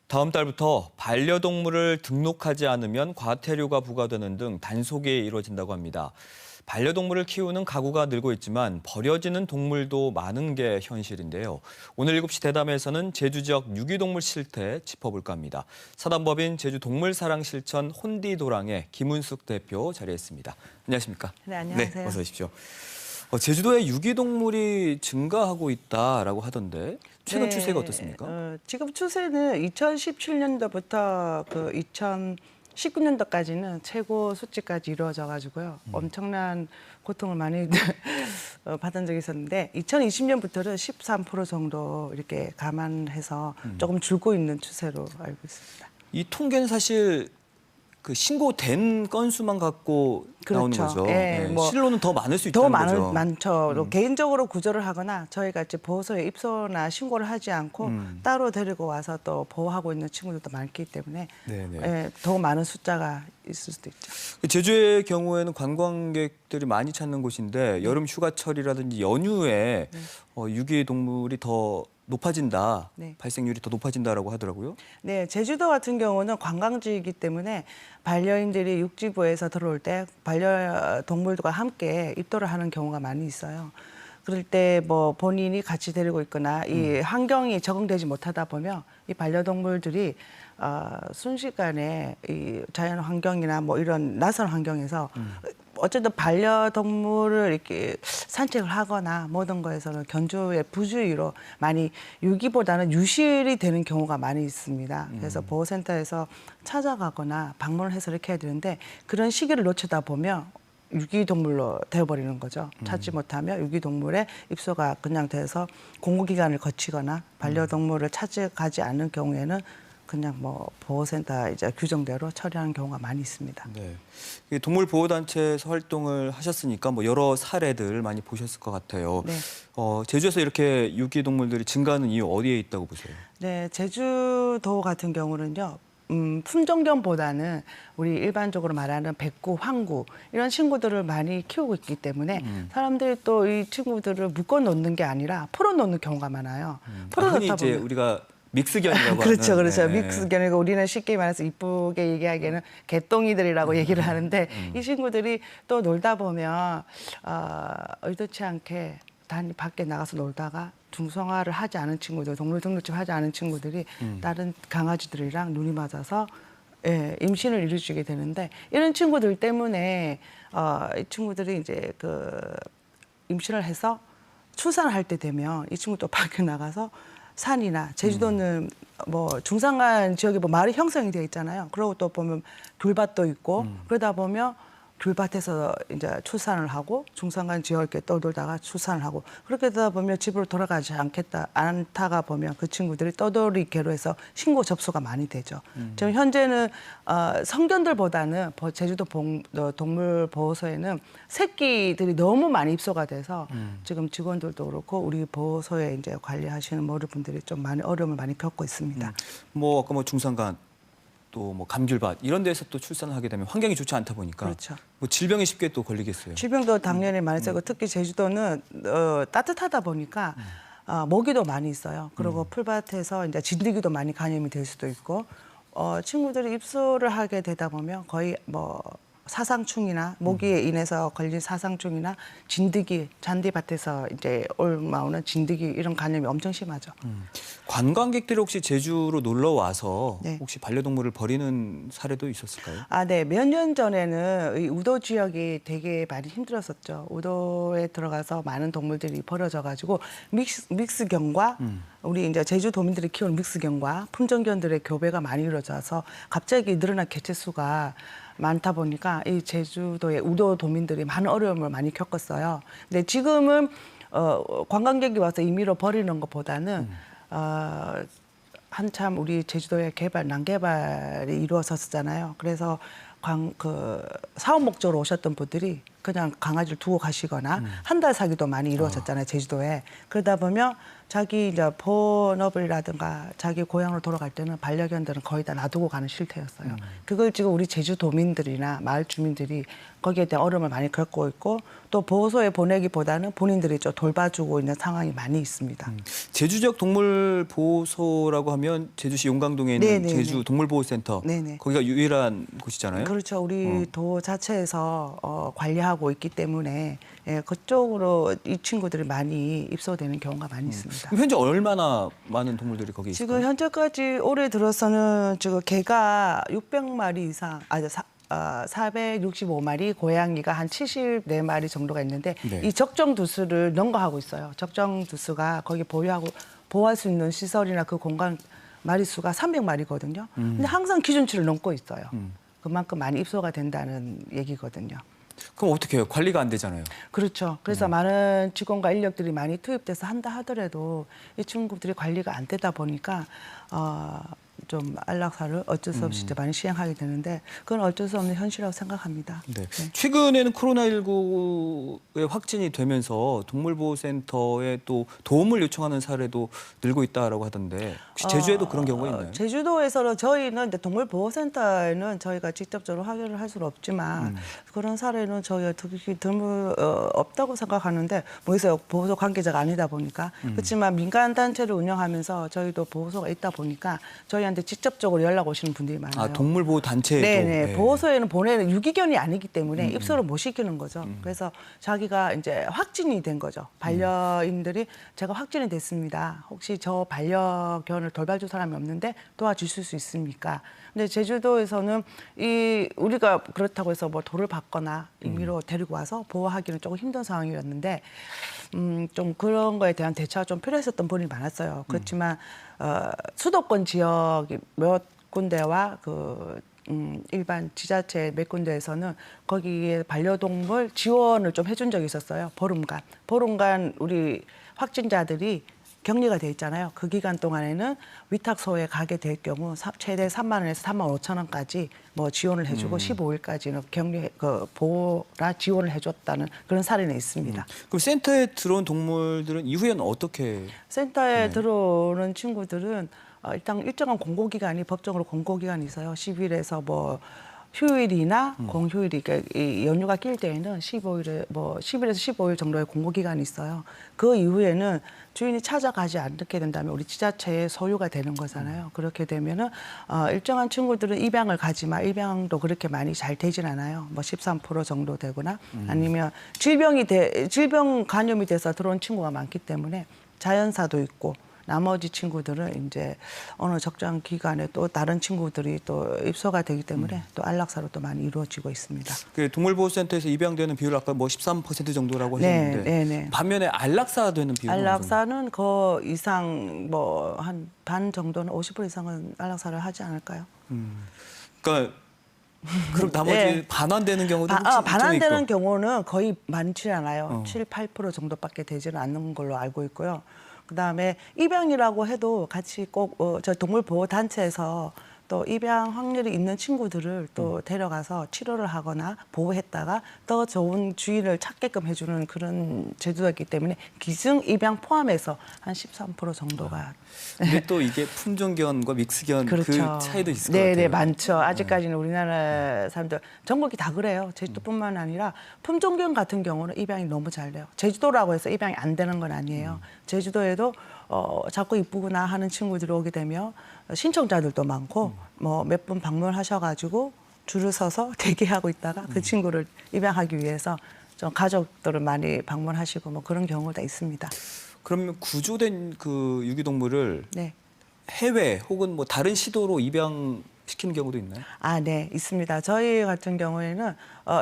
다음 달부터 반려동물을 등록하지 않으면 과태료가 부과되는 등 단속이 이루어진다고 합니다. 반려동물을 키우는 가구가 늘고 있지만 버려지는 동물도 많은 게 현실인데요. 오늘 7시 대담에서는 제주 지역 유기동물 실태 짚어볼까 합니다. 사단법인 제주동물사랑실천 혼디도랑의 김은숙 대표 자리했습니다. 안녕하십니까? 네, 안녕하세요. 네, 어서 오십시오. 제주도에 유기동물이 증가하고 있다라고 하던데 최근 추세가 어떻습니까? 지금 추세는 2017년도부터 그 2019년도까지는 최고 수치까지 이루어져 가지고요. 엄청난 고통을 많이 받은 적이 있었는데 2020년부터는 13% 정도 이렇게 감안해서 조금 줄고 있는 추세로 알고 있습니다. 이 통계는 사실 그 신고된 건수만 갖고 나오는 그렇죠. 거죠. 예, 네, 뭐 실로는 더 많을 수 더 있다는 거죠. 많죠. 개인적으로 구조를 하거나 저희가 이제 보호소에 입소나 신고를 하지 않고 따로 데리고 와서 또 보호하고 있는 친구들도 많기 때문에 네네. 예, 더 많은 숫자가 있을 수도 있죠. 제주의 경우에는 관광객들이 많이 찾는 곳인데 여름 휴가철이라든지 연휴에 유기동물이 더 높아진다, 네. 발생률이 더 높아진다라고 하더라고요. 네, 제주도 같은 경우는 관광지이기 때문에 반려인들이 육지부에서 들어올 때 반려동물들과 함께 입도를 하는 경우가 많이 있어요. 그럴 때 뭐 본인이 같이 데리고 있거나 이 환경이 적응되지 못하다 보면 이 반려동물들이 순식간에 이 자연 환경이나 뭐 이런 낯선 환경에서 어쨌든 반려동물을 이렇게 산책을 하거나 모든 거에서는 견주의 부주의로 많이 유기보다는 유실이 되는 경우가 많이 있습니다. 그래서 보호센터에서 찾아가거나 방문을 해서 이렇게 해야 되는데 그런 시기를 놓치다 보면 유기동물로 되어버리는 거죠. 찾지 못하면 유기동물의 입소가 그냥 돼서 공고기간을 거치거나 반려동물을 찾아가지 않는 경우에는 그냥 뭐 보호센터 이제 규정대로 처리하는 경우가 많이 있습니다. 네. 동물 보호단체에서 활동을 하셨으니까 뭐 여러 사례들 많이 보셨을 것 같아요. 네. 제주에서 이렇게 유기동물들이 증가하는 이유 어디에 있다고 보세요? 네, 제주도 같은 경우는요. 품종견보다는 우리 일반적으로 말하는 백구, 황구 이런 친구들을 많이 키우고 있기 때문에 사람들이 또 이 친구들을 묶어 놓는 게 아니라 풀어 놓는 경우가 많아요. 풀어 흔히 놓다 이제 보면 우리가 믹스견이라고 그렇죠, 하는. 그렇죠. 네. 믹스견이고 우리는 쉽게 말해서 이쁘게 얘기하기에는 개똥이들이라고 얘기를 하는데 이 친구들이 또 놀다 보면 의도치 않게 단위 밖에 나가서 놀다가 중성화를 하지 않은 친구들, 동물 등록증 하지 않은 친구들이 다른 강아지들이랑 눈이 맞아서 임신을 이루어지게 되는데 이런 친구들 때문에 이 친구들이 이제 그 임신을 해서 출산을 할 때 되면 이 친구 또 밖에 나가서 산이나 제주도는 뭐 중산간 지역에 뭐 마을이 형성이 되어 있잖아요. 그러고 또 보면 귤밭도 있고 그러다 보면 귤밭에서 이제 출산을 하고 중산간 지역을 이렇게 떠돌다가 출산을 하고 그렇게 되다 보면 집으로 돌아가지 않다가 보면 그 친구들이 떠돌이개로 해서 신고 접수가 많이 되죠. 지금 현재는 성견들보다는 제주도 동물보호소에는 새끼들이 너무 많이 입소가 돼서 지금 직원들도 그렇고 우리 보호소에 이제 관리하시는 모든 분들이 좀 많이 어려움을 많이 겪고 있습니다. 뭐 아까 뭐 중산간 또 뭐 감귤밭 이런 데서 또 출산을 하게 되면 환경이 좋지 않다 보니까 그렇죠. 뭐 질병에 쉽게 또 걸리겠어요. 질병도 당연히 많이 있고 특히 제주도는 따뜻하다 보니까 모기도 많이 있어요. 그리고 풀밭에서 이제 진드기도 많이 감염이 될 수도 있고 친구들이 입소를 하게 되다 보면 거의 뭐 사상충이나 모기에 인해서 걸린 사상충이나 진드기, 잔디밭에서 이제 올라오는 진드기 이런 감염이 엄청 심하죠. 관광객들이 혹시 제주로 놀러 와서 네. 혹시 반려동물을 버리는 사례도 있었을까요? 네. 몇 년 전에는 이 우도 지역이 되게 많이 힘들었었죠. 우도에 들어가서 많은 동물들이 버려져 가지고 믹스견과 우리 이제 제주도민들이 키우는 믹스견과 품종견들의 교배가 많이 이루어져서 갑자기 늘어난 개체 수가 많다 보니까 이 제주도의 우도 도민들이 많은 어려움을 많이 겪었어요. 근데 지금은 관광객이 와서 임의로 버리는 것보다는 한참 우리 제주도의 난개발이 이루어졌었잖아요. 그래서 사업 목적으로 오셨던 분들이 그냥 강아지를 두고 가시거나 한 달 사기도 많이 이루어졌잖아요, 제주도에. 그러다 보면 자기 이제 본업이라든가 자기 고향으로 돌아갈 때는 반려견들은 거의 다 놔두고 가는 실태였어요. 그걸 지금 우리 제주도민들이나 마을 주민들이 거기에 대한 어려움을 많이 겪고 있고 또 보호소에 보내기보다는 본인들이 좀 돌봐주고 있는 상황이 많이 있습니다. 제주 지역 동물 보호소라고 하면 제주시 용강동에 있는 네네네. 제주 동물보호센터 네네. 거기가 유일한 곳이잖아요. 그렇죠. 우리 도 자체에서 관리하고 있기 때문에 예, 그쪽으로 이 친구들이 많이 입소되는 경우가 많이 있습니다. 그럼 현재 얼마나 많은 동물들이 거기 있을까요? 지금 현재까지 올해 들어서는 지금 개가 600마리 이상, 465마리, 고양이가 한 74마리 정도가 있는데 네. 이 적정 두수를 넘어가고 있어요. 적정 두수가 거기 보호할 수 있는 시설이나 그 공간 마리수가 300마리거든요. 근데 항상 기준치를 넘고 있어요. 그만큼 많이 입소가 된다는 얘기거든요. 그럼 어떻게 해요? 관리가 안 되잖아요. 그렇죠. 그래서 많은 직원과 인력들이 많이 투입돼서 한다 하더라도 이 친구들이 관리가 안 되다 보니까 좀 안락사를 어쩔 수 없이 이제 많이 시행하게 되는데 그건 어쩔 수 없는 현실이라고 생각합니다. 네. 네. 최근에는 코로나19의 확진이 되면서 동물보호센터에 또 도움을 요청하는 사례도 늘고 있다라고 하던데 혹시 제주에도 그런 경우가 있나요? 제주도에서는 저희는 이제 동물보호센터에는 저희가 직접적으로 확인을 할 수는 없지만 그런 사례는 저희가 특히 드물 없다고 생각하는데 뭐 있어요. 보호소 관계자가 아니다 보니까 그렇지만 민간 단체를 운영하면서 저희도 보호소가 있다 보니까 저희한테 직접적으로 연락 오시는 분들이 많아요. 아, 동물보호 단체에도. 네네. 네. 보호소에는 보내는 유기견이 아니기 때문에 입소를 못 시키는 거죠. 그래서 자기가 이제 확진이 된 거죠. 반려인들이 제가 확진이 됐습니다. 혹시 저 반려견을 돌봐줄 사람이 없는데 도와주실 수 있습니까? 근데 제주도에서는 우리가 그렇다고 해서 뭐 돌을 받거나 임의로 데리고 와서 보호하기는 조금 힘든 상황이었는데 좀 그런 거에 대한 대처가 좀 필요했었던 분이 많았어요. 그렇지만 수도권 지역 몇 군데와 일반 지자체 몇 군데에서는 거기에 반려동물 지원을 좀 해준 적이 있었어요. 보름간 우리 확진자들이 격리가 돼 있잖아요. 그 기간 동안에는 위탁소에 가게 될 경우 최대 3만 원에서 3만 5천 원까지 뭐 지원을 해주고 15일까지는 보호나 지원을 해줬다는 그런 사례는 있습니다. 그럼 센터에 들어온 동물들은 이후에는 어떻게? 센터에 들어오는 친구들은 일단 일정한 공고기간이 법적으로 공고기간이 있어요. 10일에서 뭐 휴일이나 공휴일이 그러니까 이 연휴가 낄 때에는 10일에서 15일 정도의 공고기간이 있어요. 그 이후에는 주인이 찾아가지 않게 된다면 우리 지자체의 소유가 되는 거잖아요. 그렇게 되면은 일정한 친구들은 입양을 가지만 입양도 그렇게 많이 잘 되진 않아요. 뭐 13% 정도 되거나 아니면 질병 감염이 돼서 들어온 친구가 많기 때문에 자연사도 있고 나머지 친구들은 이제 어느 적정 기간에 또 다른 친구들이 또 입소가 되기 때문에 또 안락사로 또 많이 이루어지고 있습니다. 그 동물보호센터에서 입양되는 비율 아까 뭐 13% 정도라고 네, 하셨는데 네, 네. 반면에 안락사 되는 비율은 안락사는 그 이상 뭐 한 반 정도는 50% 이상은 안락사를 하지 않을까요? 그러니까 그럼 나머지 네. 반환되는 경우도 혹시 좀 반환되는 있고. 경우는 거의 많지 않아요. 7, 8% 정도밖에 되지는 않는 걸로 알고 있고요. 그다음에 입양이라고 해도 같이 꼭 저 동물보호단체에서 또 입양 확률이 있는 친구들을 또 데려가서 치료를 하거나 보호했다가 더 좋은 주인을 찾게끔 해주는 그런 제도였기 때문에 기승 입양 포함해서 한 13% 정도가. 근데 또 이게 품종견과 믹스견 그 차이도 있을 것 같아요. 네, 많죠. 아직까지는 우리나라 사람들 전국이 다 그래요. 제주도뿐만 아니라 품종견 같은 경우는 입양이 너무 잘 돼요. 제주도라고 해서 입양이 안 되는 건 아니에요. 제주도에도 자꾸 이쁘구나 하는 친구들이 오게 되면 신청자들도 많고 뭐 몇 분 방문하셔가지고 줄을 서서 대기하고 있다가 그 친구를 입양하기 위해서 좀 가족들을 많이 방문하시고 뭐 그런 경우가 있습니다. 그러면 구조된 그 유기동물을 네. 해외 혹은 뭐 다른 시도로 입양시키는 경우도 있나요? 네, 있습니다. 저희 같은 경우에는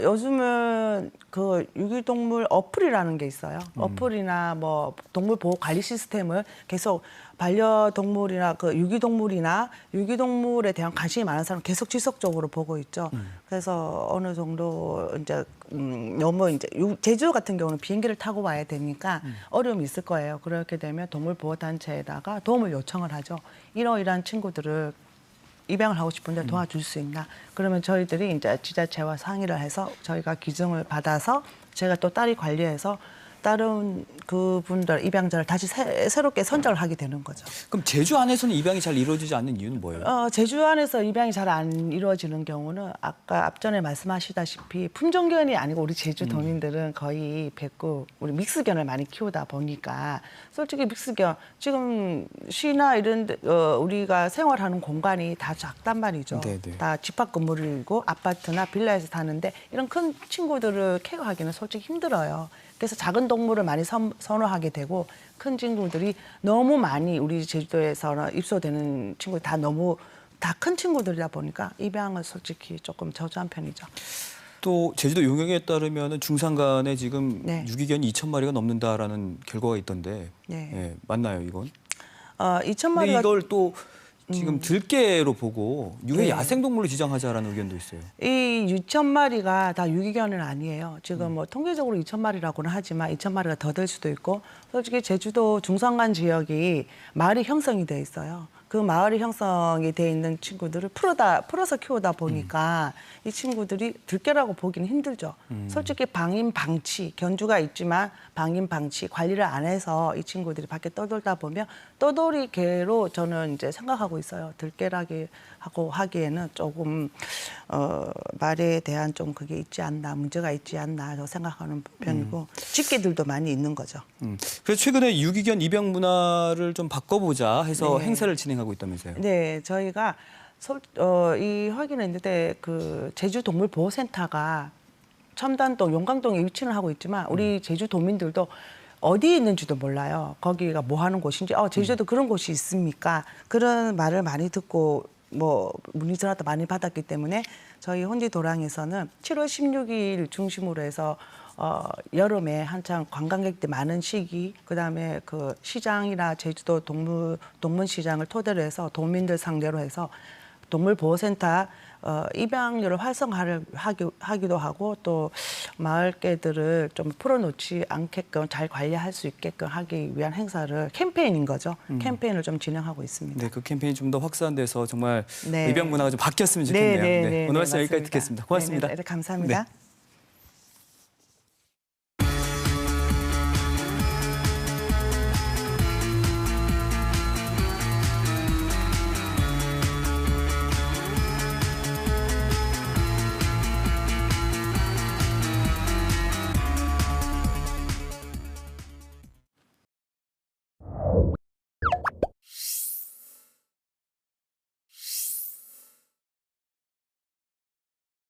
요즘은 그 유기동물 어플이라는 게 있어요. 어플이나 뭐 동물 보호 관리 시스템을 계속 반려동물이나 그 유기동물에 대한 관심이 많은 사람은 계속 지속적으로 보고 있죠. 그래서 어느 정도 이제 너무 이제 제주 같은 경우는 비행기를 타고 와야 되니까 어려움이 있을 거예요. 그렇게 되면 동물보호단체에다가 도움을 요청을 하죠. 이러이러한 친구들을 입양을 하고 싶은데 도와줄 수 있나? 그러면 저희들이 이제 지자체와 상의를 해서 저희가 규정을 받아서 제가 또 딸이 관리해서 다른 그분들 입양자를 다시 새롭게 선정을 하게 되는 거죠. 그럼 제주 안에서는 입양이 잘 이루어지지 않는 이유는 뭐예요? 제주 안에서 입양이 잘 안 이루어지는 경우는 아까 앞전에 말씀하시다시피 품종견이 아니고 우리 제주 도민들은 거의 백구 우리 믹스견을 많이 키우다 보니까 솔직히 믹스견 지금 시나 이런 데, 우리가 생활하는 공간이 다 작단 말이죠. 네네. 다 집합 건물이고 아파트나 빌라에서 사는데 이런 큰 친구들을 케어하기는 솔직히 힘들어요. 그래서 작은 동물을 많이 선호하게 되고 큰 친구들이 너무 많이 우리 제주도에서는 입소되는 친구들이 다 큰 친구들이다 보니까 입양은 솔직히 조금 저조한 편이죠. 또 제주도 용역에 따르면 중산간에 지금 네. 유기견이 2,000마리가 넘는다라는 결과가 있던데 네. 예, 맞나요 이건? 2,000마리가 근데 이걸 또 지금 들깨로 보고 유해 네. 야생동물로 지정하자라는 의견도 있어요. 이 6,000마리가 다 유기견은 아니에요. 지금 뭐 통계적으로 2,000마리라고는 하지만 2,000마리가 더 될 수도 있고 솔직히 제주도 중산간 지역이 마을이 형성이 돼 있어요. 그 마을이 형성이 돼 있는 친구들을 풀어서 키우다 보니까 이 친구들이 들깨라고 보기는 힘들죠. 솔직히 방임 방치, 견주가 있지만 방임 방치 관리를 안 해서 이 친구들이 밖에 떠돌다 보면 떠돌이 개로 저는 이제 생각하고 있어요. 들깨라기 하고 하기에는 조금 말에 대한 좀 그게 있지 않나, 문제가 있지 않나 저 생각하는 편이고 집게들도 많이 있는 거죠. 그래서 최근에 유기견 입양 문화를 좀 바꿔보자 해서 네. 행사를 진행하고 있다면서요. 네, 저희가 이 확인했는데 그 제주동물보호센터가 첨단동, 용강동에 위치를 하고 있지만 우리 제주도민들도 어디에 있는지도 몰라요. 거기가 뭐 하는 곳인지, 제주도도 그런 곳이 있습니까? 그런 말을 많이 듣고 뭐 문의전화도 많이 받았기 때문에 저희 혼디도랑에서는 7월 16일 중심으로 해서 여름에 한창 관광객들 많은 시기, 그다음에 그 시장이나 제주도 동문시장을 토대로 해서 도민들 상대로 해서 동물보호센터 입양료를 활성화하기도 하고 또 마을개들을 좀 풀어놓지 않게끔 잘 관리할 수 있게끔 하기 위한 행사를 캠페인인 거죠. 캠페인을 좀 진행하고 있습니다. 네, 그 캠페인이 좀 더 확산돼서 정말 네. 입양 문화가 좀 바뀌었으면 좋겠네요. 네, 오늘 말씀 맞습니다. 여기까지 듣겠습니다. 고맙습니다. 네, 감사합니다. 네.